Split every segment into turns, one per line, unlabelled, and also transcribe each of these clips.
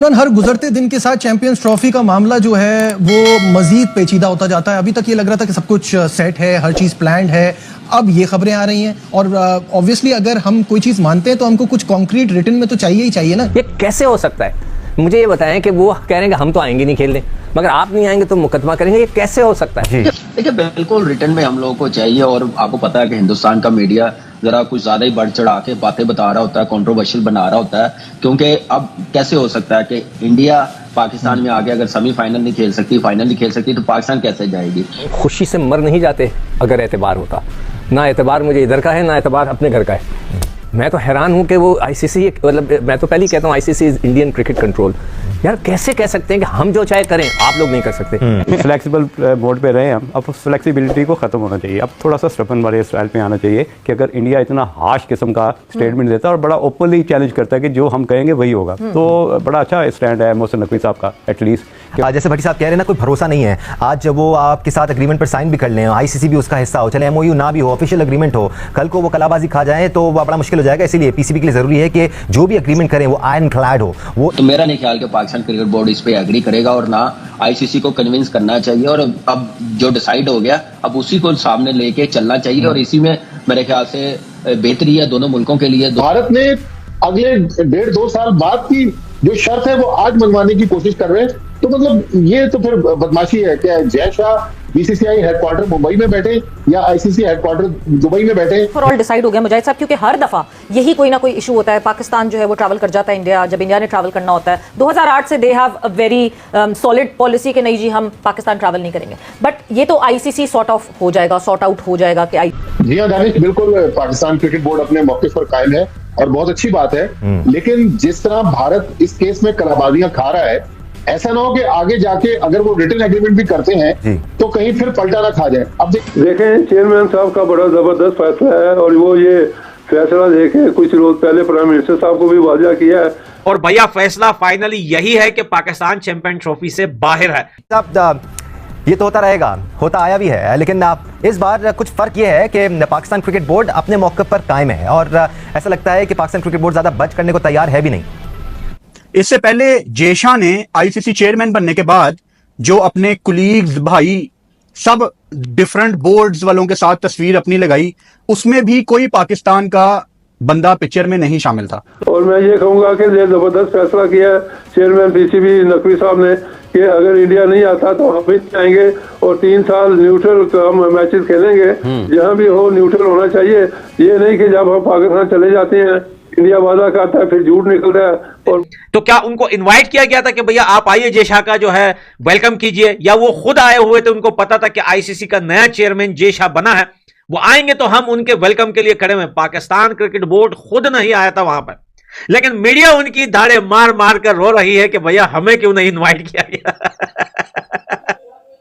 हर गुजरते दिन के साथ चैंपियंस ट्रॉफी का मामला जो है वो मजीद पेचीदा होता जाता है। अभी तक ये लग रहा था कि सब कुछ सेट है, हर चीज प्लान्ड है। अब ये खबरें आ रही हैं और ऑब्वियसली अगर हम कोई चीज मानते हैं तो हमको कुछ कॉन्क्रीट रिटन में तो चाहिए ही चाहिए ना।
ये कैसे हो सकता है? मुझे ये बताएं कि वो कह रहे हैं कि हम तो आएंगे नहीं खेलने, मगर आप नहीं आएंगे तो मुकदमा करेंगे। ये कैसे हो सकता है?
देखिए, बिल्कुल रिटर्न में हम लोगों को चाहिए। और आपको पता है कि हिंदुस्तान का मीडिया जरा कुछ ज्यादा ही बढ़ चढ़ा के बातें बता रहा होता है, कंट्रोवर्शियल बना रहा होता है। क्योंकि अब कैसे हो सकता है कि इंडिया पाकिस्तान में आगे अगर सेमीफाइनल नहीं खेल सकती, फाइनल नहीं खेल सकती, तो पाकिस्तान कैसे जाएगी?
खुशी से मर नहीं जाते अगर एतबार होता। ना एतबार मुझे इधर का है, ना एतबार अपने घर का है। मैं तो हैरान हूं कि वो आईसीसी, मतलब मैं तो पहले ही कहता हूं ICC is Indian cricket control. यार कैसे कह सकते हैं कि हम जो चाहे करें, आप लोग नहीं कर सकते?
फ्लेक्सिबल मोड पे रहे हम। अब फ्लेक्सिबिलिटी को ख़त्म होना चाहिए। अब थोड़ा सा स्टफन वाले स्टाइल पे आना चाहिए कि अगर इंडिया इतना हार्श किस्म का स्टेटमेंट देता है और बड़ा ओपनली चैलेंज करता है कि जो हम कहेंगे वही होगा, तो बड़ा अच्छा स्टैंड है मोहसिन नकवी साहब का एटलीस्ट।
जैसे भट्टी साहब कह रहे हैं ना, कोई भरोसा नहीं है। आज जब वो आपके साथ एग्रीमेंट पर साइन भी कर लें, आईसीसी भी उसका हिस्सा हो, चले एमओयू ना भी हो, ऑफिशियल एग्रीमेंट हो, कल को वो कलाबाजी खा जाए तो वो बड़ा मुश्किल हो जाएगा। इसीलिए पीसीबी के लिए जरूरी है कि जो भी एग्रीमेंट करें वो आयरन क्लैड हो। वो
तो मेरा नहीं ख्याल कि पाकिस्तान क्रिकेट बोर्ड इस पे एग्री करेगा, और ना आईसीसी को कन्विंस करना चाहिए। और अब जो डिसाइड हो गया, अब उसी को सामने लेके चलना चाहिए। और इसी में मेरे ख्याल से बेहतरी है दोनों मुल्कों के लिए।
भारत ने अगले 1.5-2 साल बाद की जो शर्त है वो आज मनवाने की कोशिश कर रहे हैं। तो मतलब ये तो फिर बदमाशी है। क्या जय शाह बीसीसीआई हेडक्वार्टर मुंबई में बैठे या आईसीसी हेडक्वार्टर दुबई में बैठे?
ओवरऑल डिसाइड हो गया मुजाहिद साहब, क्योंकि हर दफा यही कोई ना कोई इशू होता है। पाकिस्तान जो है वो ट्रैवल कर जाता है इंडिया, जब इंडिया ने ट्रैवल करना होता है। 2008 से they have a very solid policy कि नहीं जी हम पाकिस्तान ट्रैवल नहीं करेंगे। बट ये तो आईसीसी सॉर्ट ऑफ हो जाएगा, सॉर्ट आउट हो जाएगा कि
जी हाँ दानिश, बिल्कुल पाकिस्तान क्रिकेट बोर्ड अपने मौके पर कायम है और बहुत अच्छी बात है। लेकिन जिस तरह भारत इस केस में कलाबाजियां खा रहा है, ऐसा ना हो कि आगे जाके अगर वो रिटन एग्रीमेंट भी करते हैं तो कहीं फिर पलटा ना खा जाए। अब
देखें, चेयरमैन साहब का बड़ा जबरदस्त फैसला है और वो ये फैसला देखे कुछ रोज पहले प्राइम मिनिस्टर साहब को भी वाजा किया है।
और भैया फैसला फाइनली यही है कि पाकिस्तान चैंपियन ट्रॉफी से बाहर है।
ये तो होता रहेगा, होता आया भी है। लेकिन इस बार कुछ फर्क ये है कि पाकिस्तान क्रिकेट बोर्ड अपने मौके पर कायम है और ऐसा लगता है कि पाकिस्तान क्रिकेट बोर्ड ज्यादा बच करने को तैयार है भी नहीं।
इससे पहले जय शाह ने आईसीसी चेयरमैन बनने के बाद जो अपने कुलीग्स, भाई, सब डिफरेंट बोर्ड्स वालों के साथ तस्वीर अपनी लगाई, उसमें भी कोई पाकिस्तान का बंदा पिक्चर में नहीं शामिल था।
और मैं ये कहूंगा कि ये जबरदस्त फैसला किया है चेयरमैन पीसीबी नकवी साहब ने कि अगर इंडिया नहीं आता तो हम भी आएंगे और 3 साल न्यूट्रल मैचेस खेलेंगे। जहां भी हो न्यूट्रल होना चाहिए। ये नहीं कि जब हम पाकिस्तान चले जाते हैं इंडिया वादा करता है फिर झूठ निकलता है। और
तो क्या उनको इनवाइट किया गया था कि भैया आप आइए, जय शाह का जो है वेलकम कीजिए, या वो खुद आए हुए थे? उनको पता था कि आईसीसी का नया चेयरमैन जय शाह बना है, वो आएंगे तो हम उनके वेलकम के लिए खड़े हुए। पाकिस्तान क्रिकेट बोर्ड खुद नहीं आया था वहां पर, लेकिन मीडिया उनकी दाढ़े मार मार कर रो रही है कि भैया हमें क्यों नहीं इनवाइट किया गया।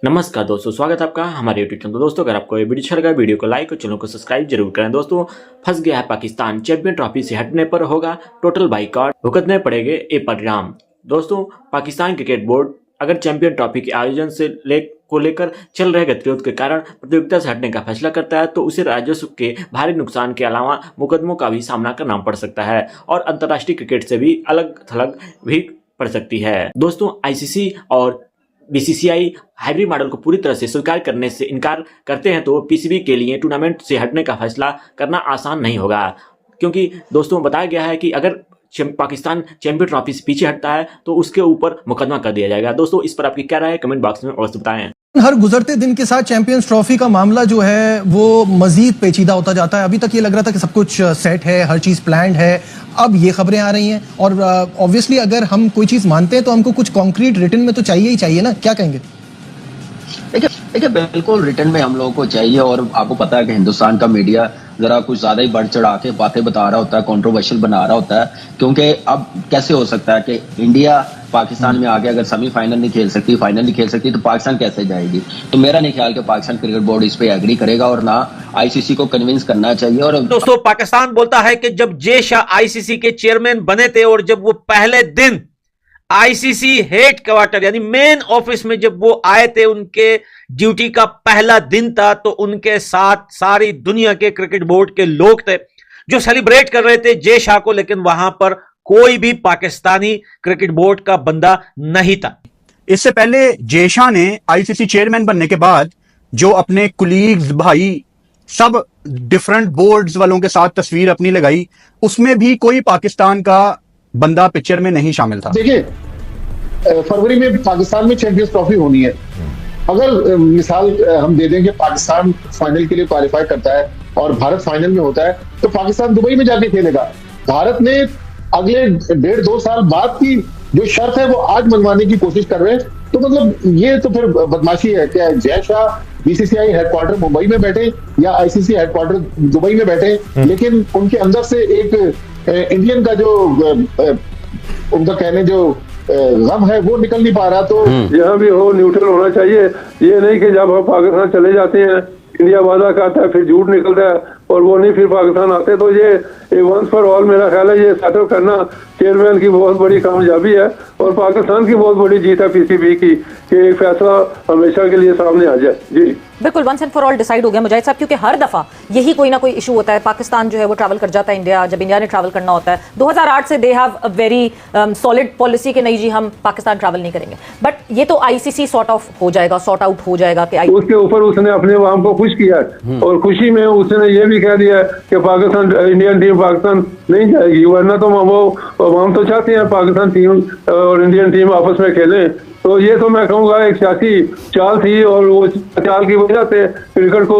नमस्कार दोस्तों, स्वागत है आपका हमारे यूट्यूब चैनल। दोस्तों अगर आपको ये वीडियो अच्छा लगा, वीडियो को लाइक और चैनल को सब्सक्राइब जरूर करें। दोस्तों फंस गया है पाकिस्तान, चैंपियन ट्रॉफी से हटने पर होगा टोटल बाइकआउट, भुगतने पड़ेंगे ये परिणाम। दोस्तों पाकिस्तान क्रिकेट बोर्ड अगर चैंपियन ट्रॉफी के आयोजन से लेकर चल रहे गतिरोध के कारण प्रतियोगिता से हटने का फैसला करता है तो उसे राजस्व के भारी नुकसान के अलावा मुकदमों का भी सामना करना पड़ सकता है और अंतर्राष्ट्रीय क्रिकेट से भी अलग थलग भी पड़ सकती है। दोस्तों आईसीसी और बीसीसीआई हाइब्रिड मॉडल को पूरी तरह से स्वीकार करने से इनकार करते हैं तो पीसीबी के लिए टूर्नामेंट से हटने का फैसला करना आसान नहीं होगा, क्योंकि दोस्तों बताया गया है कि अगर पाकिस्तान चैंपियन ट्रॉफी से पीछे हटता है तो उसके ऊपर मुकदमा कर दिया जाएगा। दोस्तों इस पर आपकी क्या राय है, कमेंट बॉक्स में अवश्य बताएं।
हर गुजरते दिन के साथ चैंपियंस ट्रॉफी का मामला जो है वो मजीद पेचीदा होता जाता है। अभी तक ये लग रहा था कि सब कुछ सेट है, हर चीज प्लान्ड है। अब ये खबरें आ रही हैं और ऑब्वियसली अगर हम कोई चीज मानते हैं तो हमको कुछ कॉन्क्रीट रिटन में तो चाहिए ही चाहिए ना। क्या कहेंगे?
देखिए, बिल्कुल रिटर्न में हम लोगों को चाहिए। और आपको पता है कि हिंदुस्तान का मीडिया जरा कुछ ज्यादा ही बढ़ चढ़ा के बातें बता रहा होता है, कंट्रोवर्शियल बना रहा होता है। क्योंकि अब कैसे हो सकता है कि इंडिया पाकिस्तान में आगे अगर सेमीफाइनल नहीं खेल सकती, फाइनल नहीं खेल सकती, तो पाकिस्तान कैसे जाएगी? तो मेरा नहीं ख्याल कि पाकिस्तान क्रिकेट बोर्ड इस पे एग्री करेगा, और ना आईसीसी को कन्विंस करना चाहिए। और
दोस्तों पाकिस्तान बोलता है कि जब जय शाह आईसीसी के चेयरमैन बने थे और जब वो पहले दिन आईसीसी हेड क्वार्टर यानी मेन ऑफिस में जब वो आए थे, उनके ड्यूटी का पहला दिन था, तो उनके साथ सारी दुनिया के क्रिकेट बोर्ड के लोग थे जो सेलिब्रेट कर रहे थे जय शाह को। लेकिन वहां पर कोई भी पाकिस्तानी क्रिकेट बोर्ड का बंदा नहीं था।
इससे पहले जय शाह ने आईसीसी चेयरमैन बनने के बाद जो अपने कुलीग्स भाई सब डिफरेंट बोर्ड्स वालों के साथ तस्वीर अपनी लगाई, उसमें भी कोई पाकिस्तान का बंदा पिक्चर में नहीं शामिल था।
देखिए, फरवरी में पाकिस्तान में चैंपियंस ट्रॉफी होनी है। अगर मिसाल हम दे दें कि पाकिस्तान फाइनल के लिए क्वालिफाई करता है और भारत फाइनल में होता है, तो पाकिस्तान दुबई में जाके खेलेगा। भारत ने अगले 1.5-2 साल बाद की जो शर्त है वो आज मनवाने की कोशिश कर रहे हैं। तो मतलब ये तो फिर बदमाशी है। क्या जय शाह बीसीसीआई हेडक्वार्टर मुंबई में बैठे या आईसीसी हेडक्वार्टर दुबई में बैठे, लेकिन उनके अंदर से एक इंडियन का जो उनका कहने जो गम है वो निकल नहीं पा रहा। तो
यहाँ भी हो न्यूट्रल होना चाहिए। ये नहीं कि जब हम पाकिस्तान चले जाते हैं इंडिया वादा करता है फिर झूठ निकलता है और वो नहीं फिर पाकिस्तान आते। तो ये वंस फॉर ऑल मेरा ख्याल है ये सेटल करना चेयरमैन की बहुत बड़ी कामयाबी है और पाकिस्तान की बहुत बड़ी जीत है पीसीबी की कि एक फैसला हमेशा के लिए सामने आ जाए। जी
बिल्कुल, once and for all decide हो गया मुजाहिद साहब, क्योंकि हर दफा यही कोई ना कोई इशू होता है। पाकिस्तान जो है वो ट्रैवल कर जाता है इंडिया, जब इंडिया ने ट्रैवल करना होता है 2008 से they have a very solid policy कि नहीं जी हम पाकिस्तान ट्रैवल नहीं करेंगे। बट ये तो आईसीसी सॉर्ट ऑफ हो जाएगा, सॉर्ट आउट हो जाएगा कि
उसके ऊपर उसने अपने अवाम को खुश किया है और खुशी में उसने ये भी कह दिया है कि पाकिस्तान इंडियन टीम पाकिस्तान नहीं जाएगी, वरना तो वो अवाम तो चाहते हैं पाकिस्तान टीम और इंडियन टीम आपस में खेलें। तो ये तो मैं कहूँगा एक सियासी चाल थी और वो चाल की वजह से क्रिकेट को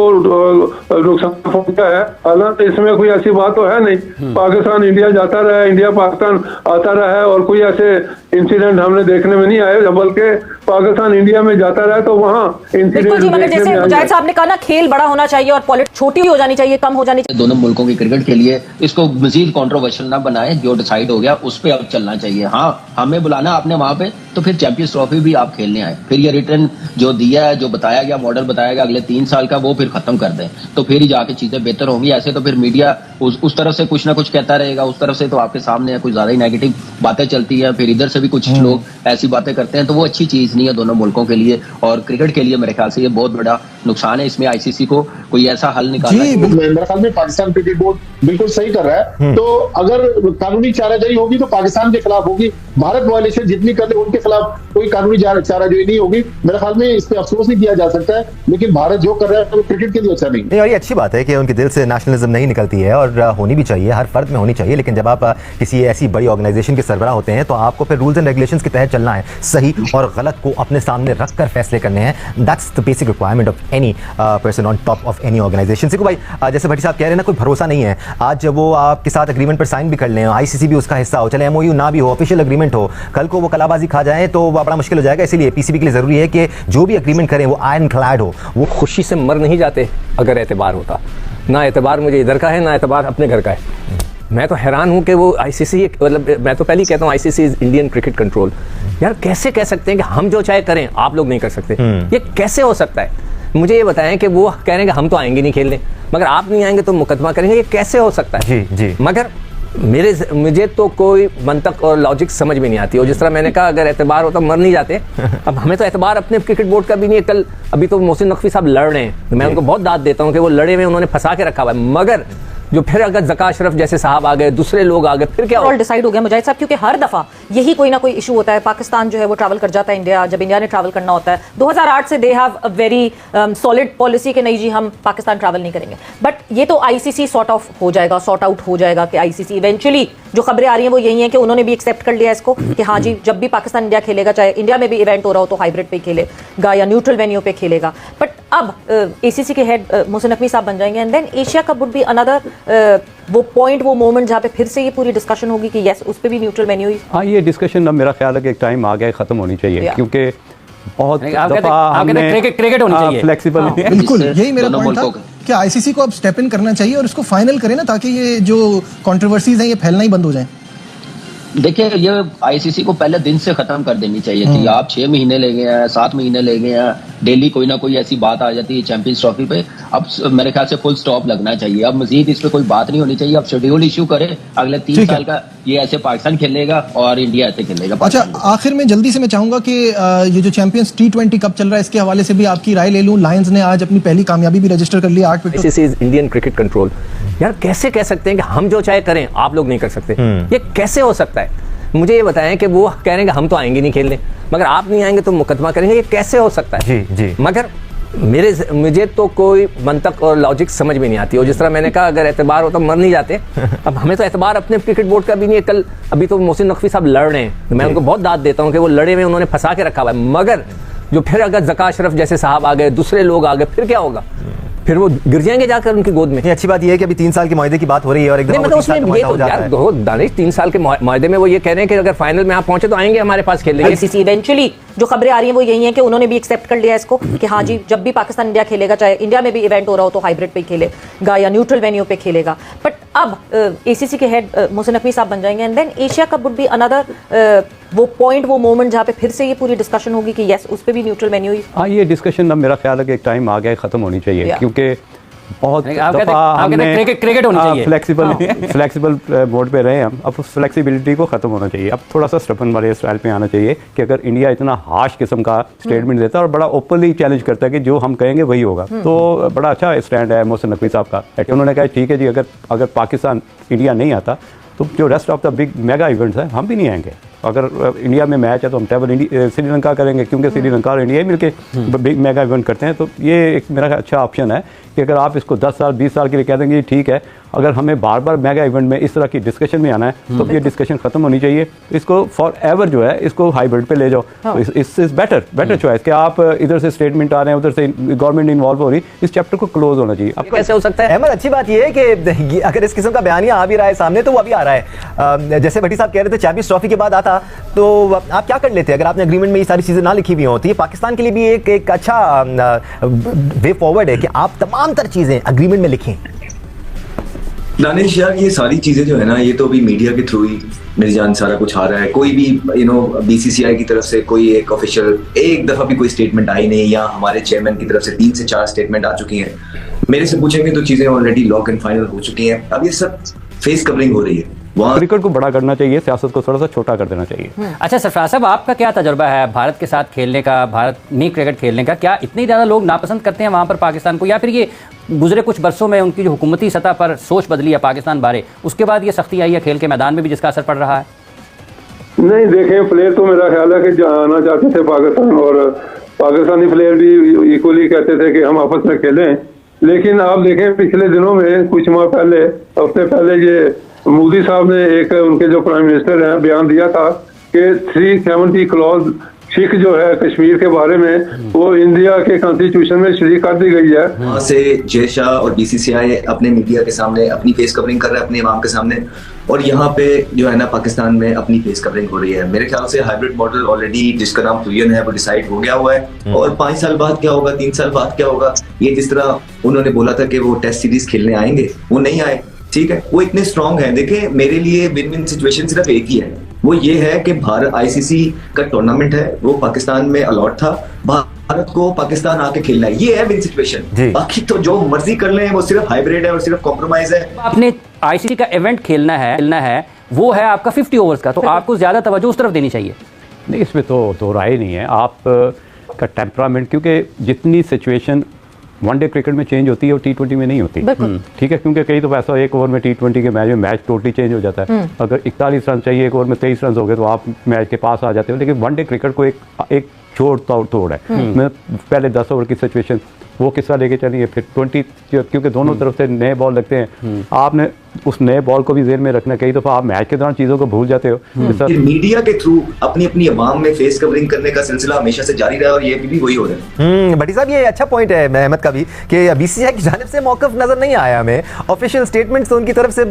नुकसान पहुंचा है। हालांकि इसमें कोई ऐसी बात तो है नहीं, पाकिस्तान इंडिया जाता रहा है, इंडिया पाकिस्तान आता रहा है और कोई ऐसे इंसिडेंट हमने देखने में नहीं आए, बल्कि पाकिस्तान इंडिया में जाता रहा तो वहाँ इंसिडेंट।
मगर जैसे मुजाहिद साहब ने कहा ना, खेल बड़ा होना चाहिए और पॉलिटिक्स छोटी हो जानी चाहिए, कम हो जानी चाहिए।
दोनों मुल्कों की क्रिकेट के लिए इसको मजीद कंट्रोवर्शियल ना बनाए, जो डिसाइड हो गया उस पर अब चलना चाहिए। हाँ, हमें बुलाना आपने वहां पे तो फिर चैंपियंस ट्रॉफी भी आप खेलने आए, फिर ये रिटर्न जो दिया है, जो बताया गया मॉडल बताया गया अगले 3 साल का, वो फिर खत्म कर दें तो फिर ही जाके चीजें बेहतर होंगी। ऐसे तो फिर मीडिया उस तरफ से कुछ ना कुछ कहता रहेगा, उस तरफ से तो आपके सामने है, कुछ ज्यादा ही नेगेटिव बातें चलती है, फिर इधर से भी कुछ लोग ऐसी बातें करते हैं, तो वो अच्छी चीज नहीं है दोनों मुल्कों के लिए और क्रिकेट के लिए। मेरे ख्याल से ये बहुत बड़ा नुकसान है। इसमें आईसीसी को कोई ऐसा हल निकालना है।
मेरे ख्याल में पाकिस्तान क्रिकेट बोर्ड बिल्कुल सही कर रहा है। तो अगर कानूनी चाराजोई होगी तो पाकिस्तान के खिलाफ होगी, भारत वायलेशन जितनी कर ले उनके खिलाफ कोई कानूनी चाराजोई नहीं होगी। मेरे ख्याल में इस पे अफसोस नहीं किया जा सकता है, लेकिन भारत जो कर रहा है वो क्रिकेट के लिए अच्छा नहीं।
और ये अच्छी बात है कि उनके दिल से नेशनलिज्म नहीं निकलती है और होनी भी चाहिए, हर फर्द में होनी चाहिए। लेकिन जब आप किसी ऐसी बड़ी ऑर्गेनाइजेशन के सरबराह होते हैं तो आपको फिर रूल्स एंड रेगुलेशंस के तहत चलना है, सही और गलत को अपने सामने रखकर फैसले करने हैं। That's the basic requirement of any person on top of any organisation. देखो भाई, जैसे भट्टी साहब कह रहे हैं ना, कोई भरोसा नहीं है। आज जब वो आपके साथ एग्रीमेंट पर साइन भी कर लें, आईसीसी भी उसका हिस्सा हो, चले एमओयू ना भी हो, ऑफिशियल एग्रीमेंट हो, कल को वो कलाबाजी खा जाए तो बड़ा मुश्किल हो जाएगा। इसीलिए पीसीबी के लिए जरूरी है कि जो भी एग्रीमेंट करें वो आयरन क्लैड हो।
वो खुशी से मर नहीं जाते अगर एतबार होता। ना एतबार मुझे इधर का है, ना एतबार अपने घर का है। मैं तो हैरान हूं कि वो आईसीसी, मतलब मैं तो पहले ही कहता हूं ICC is Indian cricket control. यार कैसे कह सकते हैं कि हम जो चाहे करें आप लोग नहीं कर सकते? ये कैसे हो सकता है? मुझे ये बताएं कि वो कह रहे हैं कि हम तो आएंगे नहीं खेलने, मगर आप नहीं आएंगे तो मुकदमा करेंगे। ये कैसे हो सकता है?
जी जी।
मगर मुझे तो कोई मंतक और लॉजिक समझ में नहीं आती। और जिस तरह मैंने कहा अगर एतबार होता मर नहीं जाते। अब हमें तो एतबार अपने क्रिकेट बोर्ड का भी नहीं है। कल अभी तो मोहसिन नकवी साहब लड़ रहे हैं, मैं उनको बहुत दाद देता हूँ कि वो लड़े हुए, उन्होंने फंसा के रखा हुआ है। मगर जो फिर अगर ज़का अशरफ जैसे साहब आ गए, दूसरे लोग आ गए, फिर क्या
ऑल डिसाइड हो गया मुजाहिद साहब, क्योंकि हर दफा यही कोई ना कोई इशू होता है। पाकिस्तान जो है वो ट्रैवल कर जाता है इंडिया, जब इंडिया ने ट्रैवल करना होता है 2008 से they have a very solid policy कि नहीं जी हम पाकिस्तान ट्रैवल नहीं करेंगे। बट ये तो आईसीसी सॉर्ट ऑफ हो जाएगा, सॉर्ट आउट हो जाएगा कि आईसीसी इवेंचुअली, जो खबरें आ रही हैं वो यही है कि उन्होंने भी एक्सेप्ट कर लिया इसको कि हाँ जी जब भी पाकिस्तान इंडिया खेलेगा, चाहे इंडिया में भी इवेंट हो रहा हो तो हाइब्रिड पे खेलेगा या न्यूट्रल वेन्यू पे खेलेगा। बट अब एसीसी के हेड मोहसिन नकवी साहब बन जाएंगे and then Asia Cup would be another वो पॉइंट, वो मोमेंट जहाँ पे फिर से ये पूरी डिस्कशन होगी कि यस उस पे भी न्यूट्रल वेन्यू ही।
हाँ, ये डिस्कशन अब मेरा ख्याल है कि एक टाइम आ गया खत्म होनी चाहिए, क्योंकि बहुत दफा हमने
क्रिकेट होनी चाहिए
फ्लेक्सिबल।
बिल्कुल यही मेरा पॉइंट था कि आईसीसी को अब स्टेप इन करना चाहिए और इसको फाइनल करें ना, ताकि ये जो कंट्रोवर्सीज हैं ये फैलना ही बंद हो जाए।
देखिए, ये आईसीसी को पहले दिन से खत्म कर देनी चाहिए थी। आप 6 महीने ले गए हैं, 7 महीने ले गए हैं, डेली कोई ना कोई ऐसी बात आ जाती है चैंपियंस ट्रॉफी पे। अब मेरे ख्याल से फुल स्टॉप लगना चाहिए। अब मजीद इस पे कोई बात नहीं होनी चाहिए। अब शेड्यूल इशू करे अगले 3 साल का, ये ऐसे पाकिस्तान खेलेगा और इंडिया ऐसे खेलेगा।
अच्छा, आखिर में जल्दी से मैं चाहूंगा कि ये जो चैंपियंस T20 कप चल रहा है इसके हवाले से भी आपकी राय ले लूं। लायंस ने आज अपनी पहली कामयाबी भी रजिस्टर कर ली 8 wicket.
ICC is Indian cricket control. यार कैसे कह सकते हैं कि हम जो चाहे करें आप लोग नहीं कर सकते? ये कैसे हो सकता है? मुझे ये बताएं कि वो कह रहे हैं कि हम तो आएंगे नहीं खेलने, मगर आप नहीं आएंगे तो मुकदमा करेंगे। ये कैसे हो सकता है?
जी जी।
मगर मुझे तो कोई मंतक और लॉजिक समझ में नहीं आती। और जिस तरह मैंने कहा अगर एतबार होता मर नहीं जाते। अब हमें तो एतबार अपने क्रिकेट बोर्ड का भी नहीं है। कल अभी तो मोहसिन नकवी साहब लड़ रहे हैं, तो मैं उनको बहुत दाद देता हूँ कि वो लड़े हुए उन्होंने फंसा के रखा हुआ है। मगर जो फिर अगर ज़का अशरफ जैसे साहब आ गए, दूसरे लोग आ गए, फिर क्या होगा? फिर वो गिर जाएंगे जाकर उनकी गोद में।
अच्छी बात यह है कि अभी 3 साल के मुआहदे की बात हो रही है और एकदम
मतलब उसमें ये तो यार दानिश 3 साल के मुआहदे में वो ये कह रहे हैं कि अगर फाइनल में आप पहुंचे तो आएंगे हमारे पास खेलने।
ICC इवेंचुअली जो खबरें आ रही हैं वो यही है कि उन्होंने भी एक्सेप्ट कर लिया इसको कि हाँ जी, जब भी पाकिस्तान इंडिया खेलेगा, चाहे इंडिया में भी इवेंट हो रहा हो तो हाइब्रिड पे खेलेगा या न्यूट्रल वेन्यू पे खेलेगा। बट अब ACC के हेड मोहसिन नकवी साहब बन जाएंगे and then Asia Cup would be another वो पॉइंट, वो मोमेंट जहाँ पे फिर से ये पूरी डिस्कशन होगी कि यस उस पे भी न्यूट्रल वेन्यू ही।
हाँ, ये डिस्कशन अब मेरा ख्याल है कि एक टाइम आ गया खत्म होनी चाहिए, क्योंकि बहुत दफा हमने
क्रिकेट होनी चाहिए,
फ्लेक्सिबल मोड पे रहे हम। अब फ्लेक्सिबिलिटी को खत्म होना चाहिए। अब थोड़ा सा स्टफन वाले स्टाइल पे आना चाहिए कि अगर इंडिया इतना हार्श किस्म का स्टेटमेंट देता है और बड़ा ओपनली चैलेंज करता है कि जो हम कहेंगे वही होगा, तो बड़ा अच्छा स्टैंड है मोहसिन नकवी साहब का। उन्होंने कहा ठीक है जी, अगर पाकिस्तान इंडिया नहीं आता तो जो rest of the big mega events है हम भी नहीं आएंगे। अगर इंडिया में मैच है तो हम ट्रैवल श्रीलंका करेंगे, क्योंकि श्रीलंका और इंडिया मिलकर बिग मेगा इवेंट करते हैं। तो ये एक मेरा अच्छा ऑप्शन है कि अगर आप इसको 10 साल 20 साल के लिए कह देंगे ठीक है, अगर हमें बार बार मेगा इवेंट में इस तरह की डिस्कशन में आना है तो ये डिस्कशन खत्म होनी चाहिए। इसको फॉर एवर जो है इसको हाइब्रिड पे ले जाओ। तो इस बेटर चॉइस कि आप इधर से स्टेटमेंट आ रहे हैं, उधर से गवर्नमेंट इन्वॉल्व हो रही, इस चैप्टर को क्लोज होना चाहिए।
अब कैसे हो सकता है?
अहमद, अच्छी बात यह है कि अगर इस किस्म का बयानिया आ भी रहा है सामने तो वो अभी आ रहा है। जैसे भट्टी साहब कह रहे थे चैंपियंस ट्रॉफी के बाद आता तो आप क्या कर लेते अगर आपने एग्रीमेंट में ये सारी चीजें ना लिखी हुई होती? ये पाकिस्तान के लिए भी एक अच्छा वे फॉरवर्ड है कि आप तमाम तर चीजें एग्रीमेंट में लिखें।
दानिश यार, ये सारी चीजें जो है ना, ये तो अभी मीडिया के थ्रू ही मेरी जान सारा कुछ आ रहा है। कोई भी BCCI की तरफ से कोई एक ऑफिशियल एक दफा भी कोई स्टेटमेंट आई नहीं, या हमारे चेयरमैन की तरफ से 3 से 4 स्टेटमेंट आ चुकी हैं। मेरे से पूछेंगे तो चीजें ऑलरेडी लॉक एंड फाइनल हो चुकी हैं। अब ये सब फेस कवरिंग हो रही है।
क्रिकेट को बड़ा करना चाहिए, सियासत को थोड़ा सा छोटा कर देना चाहिए।
अच्छा सरफराज साहब, आपका क्या तजुर्बा है भारत के साथ खेलने का, भारत में क्रिकेट खेलने का? क्या इतने ज़्यादा लोग नापसंद करते हैं वहाँ पर पाकिस्तान को, या फिर ये गुजरे कुछ बरसों में उनकी जो हुकूमती सतह पर सोच बदली है पाकिस्तान बारे, उसके बाद ये सख्ती आई है खेल के मैदान में भी जिसका असर पड़ रहा है?
नहीं, देखें, प्लेयर तो मेरा ख्याल है कि आना चाहते थे पाकिस्तान, और पाकिस्तानी प्लेयर भी इक्वली कहते थे कि हम आपस में खेलें। लेकिन आप देखें पिछले दिनों में, कुछ माह पहले, हफ्ते पहले, ये मोदी साहब ने एक उनके जो प्राइम मिनिस्टर हैं बयान दिया था कि 370 क्लॉज सिख जो है कश्मीर के बारे में वो इंडिया के कॉन्स्टिट्यूशन में शरीक कर दी गई है।
वहाँ से जय शाह और BCCI अपने मीडिया के सामने अपनी फेस कवरिंग कर रहे हैं अपने इमाम के सामने, और यहाँ पे जो है ना पाकिस्तान में अपनी फेस कवरिंग हो रही है। मेरे ख्याल से हाइब्रिड मॉडल ऑलरेडी जिसका नाम फ्यूजन है वो डिसाइड हो गया हुआ है। और 5 साल बाद क्या होगा, 3 साल बाद क्या होगा, ये जिस तरह उन्होंने बोला था कि वो टेस्ट सीरीज खेलने आएंगे, वो नहीं आए, ठीक है, वो इतने स्ट्रांग है। देखिए, मेरे लिए विन विन सिचुएशन सिर्फ एक ही है, वो ये है कि भारत ICC का टूर्नामेंट है, वो पाकिस्तान में अलॉट था, भारत को पाकिस्तान आके खेलना है, ये है विन सिचुएशन। बाकी तो जो मर्जी कर ले वो सिर्फ हाइब्रिड है और सिर्फ कॉम्प्रोमाइज है।
आपने ICC का इवेंट खेलना है वो है आपका 50 ओवर्स का, तो आपको ज्यादा तवज्जो उस तरफ देनी चाहिए।
नहीं, इसमें तो दो राय नहीं है। आप का टेम्परामेंट, क्योंकि जितनी सिचुएशन वनडे क्रिकेट में चेंज होती है वो T20 में नहीं होती, ठीक है, क्योंकि कई तो ऐसा 1 ओवर में T20 के मैच टोटली चेंज हो जाता है। अगर 41 रन चाहिए 1 ओवर में 23 रन हो गए तो आप मैच के पास आ जाते हो। लेकिन वनडे क्रिकेट को एक छोड़ तोड़ है। मैं पहले 10 ओवर की सिचुएशन वो किस्सा लेके चलिए, फिर 20, क्योंकि दोनों तरफ से नए बॉल लगते हैं, आपने उस नए बॉल को भी ज़हन में रखना। कई दफ़ा आप मैच के दौरान चीज़ों को भूल जाते हो।
मीडिया के थ्रू अपनी अपनी अवाम में फेस कवरिंग करने का सिलसिला हमेशा से जारी रहा है और ये भी वही हो रहा है।
भट्टी साहब, ये अच्छा पॉइंट है अहमद का भी कि BCCI की जानिब से मौक़िफ़ नजर नहीं आया हमें। ऑफिशियल स्टेटमेंट्स तो उनकी तरफ से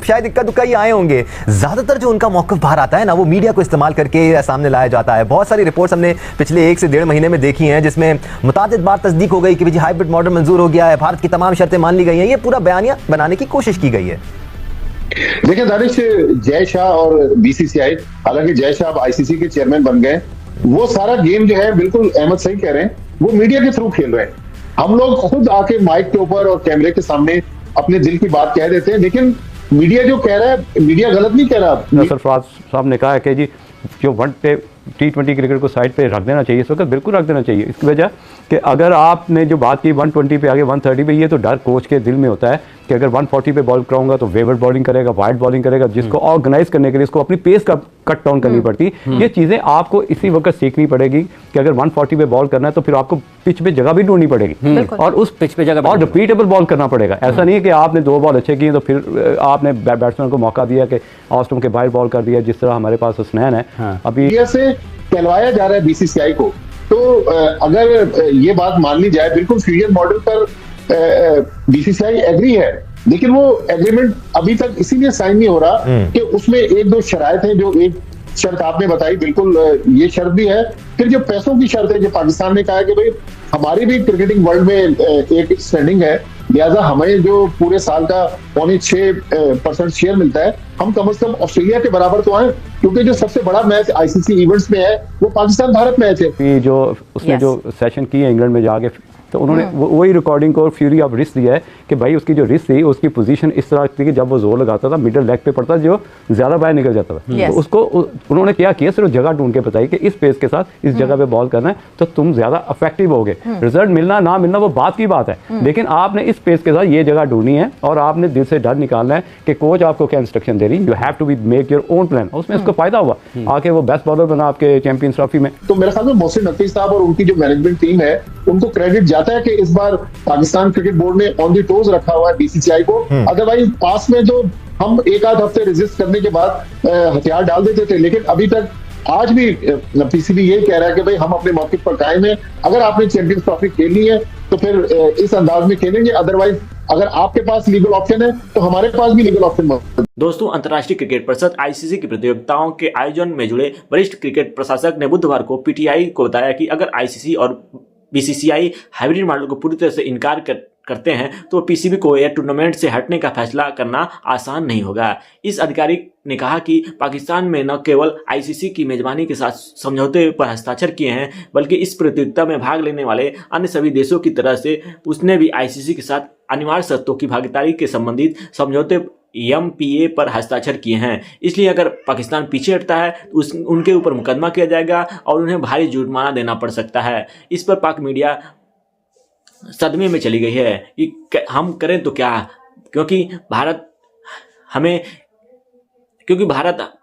शायद इक्का दुक्का ही आए होंगे। ज़्यादातर जो उनका मौक़िफ़ बाहर आता है ना, वो मीडिया को इस्तेमाल करके सामने लाया जाता है। बहुत सारी रिपोर्ट्स हमने पिछले 1 से 1.5 महीने में देखी हैं जिसमें मुतादिद बार तस्दीक हो गई कि जी हाइब्रिड मॉडल मंजूर हो गया है, भारत की तमाम शर्तें मान ली गई हैं। ये पूरा बयानिया बनाने की कोशिश की गई है।
देखिए दानिश, जय शाह और BCCI, हालांकि जय शाह अब ICC के चेयरमैन बन गए, वो सारा गेम जो है, बिल्कुल अहमद सही कह रहे हैं, वो मीडिया के थ्रू खेल रहे हैं। हम लोग खुद आके माइक के ऊपर और कैमरे के सामने अपने दिल की बात कह देते हैं, लेकिन मीडिया जो कह रहा है, मीडिया गलत नहीं कह रहा।
सरफराज साहब ने कहा है कि जी जो T20 क्रिकेट को साइड पे रख देना चाहिए, इस वक्त बिल्कुल रख देना चाहिए। इसकी वजह कि अगर आपने जो बात की 120 पे आगे 130 पे, ये तो डर कोच के दिल में होता है कि अगर 140 पे बॉल कराऊंगा तो वेवर्ड बॉलिंग करेगा, वाइड बॉलिंग करेगा, जिसको ऑर्गेनाइज करने के लिए इसको अपनी पेस का कट डाउन करनी पड़ती। ये चीज़ें आपको इसी वक्त सीखनी पड़ेगी कि अगर 140 पे बॉल करना है तो फिर आपको पिच पे जगह भी ढूंढनी पड़ेगी और उस पिच पे जगह और रिपीटेबल बॉल करना पड़ेगा। ऐसा नहीं है कि आपने 2 बॉल अच्छे किए तो फिर आपने बैट्समैन को मौका दिया कि ऑस्टम के बाहर बॉल कर दिया, जिस तरह हमारे पास हुसनैन है। अभी
से कहलवाया जा रहा है बीसीसीआई को, तो अगर ये बात मान ली जाए, बिल्कुल फ्यूजन मॉडल पर बीसीसीआई एग्री है, लेकिन वो एग्रीमेंट अभी तक इसीलिए साइन नहीं हो रहा कि उसमें 1-2 शरायत हैं। जो एक शर्त आपने बताई, बिल्कुल ये शर्त भी है। फिर जो पैसों की शर्त है, जो पाकिस्तान ने कहा है कि भाई हमारी भी क्रिकेटिंग वर्ल्ड में एक स्टैंडिंग है, लिहाजा हमें जो पूरे साल का 6.25% शेयर मिलता है, हम कम से कम ऑस्ट्रेलिया के बराबर तो आए, क्योंकि जो सबसे बड़ा मैच आईसीसी इवेंट्स में है वो पाकिस्तान भारत मैच है।
जो उसने जो सेशन की है इंग्लैंड में जाके, तो उन्होंने वही रिकॉर्डिंग को फ्यूरी ऑफ रिस्ट दिया है कि भाई उसकी जो रिस्ट थी, उसकी पोजीशन इस तरह थी कि जब वो जोर लगाता था मिडिल लेग पे पड़ता, जो ज्यादा बाहर निकल जाता था। तो उसको उन्होंने क्या किया, सिर्फ जगह ढूंढ के बताई कि इस पेस के साथ इस जगह पे बॉल करना है तो तुम ज्यादा इफेक्टिव होगे। रिजल्ट मिलना ना मिलना वो बात की बात है, लेकिन आपने इस पेस के साथ ये जगह ढूंढनी है और आपने दिल से डर निकालना है कि कोच आपको क्या इंस्ट्रक्शन दे रही, you have to be make your own plan. उसमें उसको फायदा हुआ, आके वो बेस्ट बॉलर बना आपके चैंपियंस ट्रॉफी में।
तो मेरे ख्याल में मोहसिन नकवी साहब और उनकी जो मैनेजमेंट टीम है, उनको क्रेडिट जाता है कि इस बार पाकिस्तान क्रिकेट बोर्ड ने ऑन दी टोज रखा हुआ है बीसीसीआई को। अदरवाइज पास में तो हम 1-8 हफ्ते रेजिस्ट करने के बाद हथियार डाल देते थे, लेकिन अभी तक आज भी पीसीबी ये कह रहा है कि भाई हम अपने मौके पर कायम हैं। अगर आपने चैंपियंस ट्रॉफी खेलनी है तो फिर इस अंदाज में खेलेंगे, अदरवाइज अगर आपके पास लीगल ऑप्शन है तो हमारे पास भी लीगल ऑप्शन मौजूद है।
दोस्तों, अंतर्राष्ट्रीय क्रिकेट परिषद आईसीसी की प्रतियोगिताओं के आयोजन में जुड़े वरिष्ठ क्रिकेट प्रशासक ने बुधवार को पीटीआई को बताया कि अगर आईसीसी और बीसीसीआई हाइब्रिड मॉडल को पूरी तरह से इनकार करते हैं तो पीसीबी को यह टूर्नामेंट से हटने का फैसला करना आसान नहीं होगा। इस अधिकारी ने कहा कि पाकिस्तान में न केवल आईसीसी की मेजबानी के साथ समझौते पर हस्ताक्षर किए हैं, बल्कि इस प्रतियोगिता में भाग लेने वाले अन्य सभी देशों की तरह से उसने भी आईसीसी के साथ अनिवार्य शर्तों की भागीदारी के संबंधित समझौते MPA पर हस्ताक्षर किए हैं। इसलिए अगर पाकिस्तान पीछे हटता है तो उनके ऊपर मुकदमा किया जाएगा और उन्हें भारी जुर्माना देना पड़ सकता है। इस पर पाक मीडिया सदमे में चली गई है कि हम करें तो क्या, क्योंकि भारत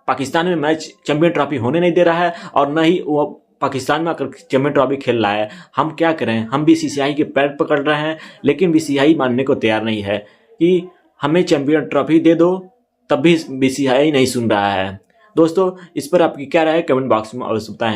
पाकिस्तान में मैच चैंपियन ट्रॉफी होने नहीं दे रहा है और न ही वो पाकिस्तान में आकर चैंपियन ट्रॉफी खेल रहा है। हम क्या करें, हम बीसीसीआई के पैर पकड़ रहे हैं, लेकिन बीसीसीआई मानने को तैयार नहीं है कि हमें चैंपियन ट्रॉफी दे दो, तब भी बीसीसीआई नहीं सुन रहा है। दोस्तों, इस पर आपकी क्या राय है, कमेंट बॉक्स में अवश्य बताएं।